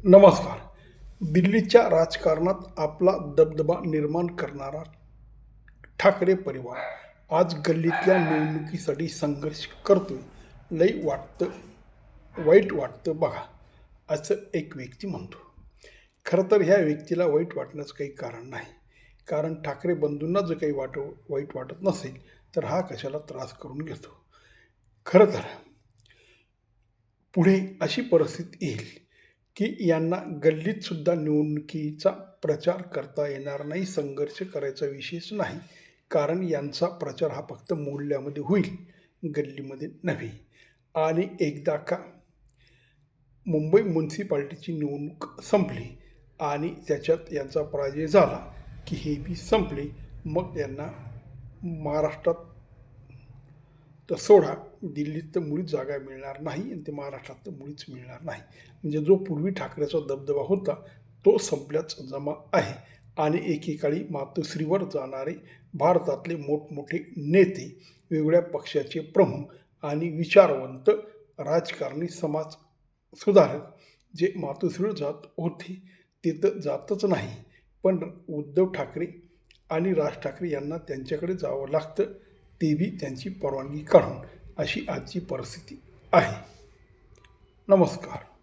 नमस्कार. दिल्लीच्या राजकारणात आपला दबदबा निर्माण करणारा ठाकरे परिवार आज गल्लीतल्या निवडणुकीसाठी संघर्ष करतोय. वाईट वाटतं बघा, असं एक व्यक्ती म्हणतो. खरं तर ह्या व्यक्तीला वाईट वाटण्याचं काही कारण नाही. कारण ठाकरे बंधूंना जर काही वाईट वाटत नसेल तर हा कशाला त्रास करून घेतो. खरं तर पुढे अशी परिस्थिती येईल की यांना गल्लीतसुद्धा निवडणुकीचा प्रचार करता येणार नाही, संघर्ष करायचा विषयच नाही. कारण यांचा प्रचार हा फक्त मोहल्ल्यामध्ये होईल, गल्लीमध्ये नव्हे. आणि एकदा का मुंबई म्युन्सिपाल्टीची निवडणूक संपली आणि त्याच्यात यांचा पराजय झाला की हे बी संपले. मग यांना महाराष्ट्रात तर सोडा, दिल्लीत तर मुळीच जागा मिळणार नाही आणि ते महाराष्ट्रात तर मुळीच मिळणार नाही. म्हणजे जो पूर्वी ठाकरेचा दबदबा होता तो संपल्याच जमा आहे. आणि एकेकाळी मातोश्रीवर जाणारे भारतातले मोठमोठे नेते, वेगवेगळ्या पक्षाचे प्रमुख आणि विचारवंत राजकारणी, समाज सुधारक जे मातोश्रीवर जात होते ते तर जातच नाही, पण उद्धव ठाकरे आणि राज ठाकरे यांना त्यांच्याकडे जावं लागतं, ते बी त्यांची परवानगी काढून. अशी आजची परिस्थिती आहे. नमस्कार.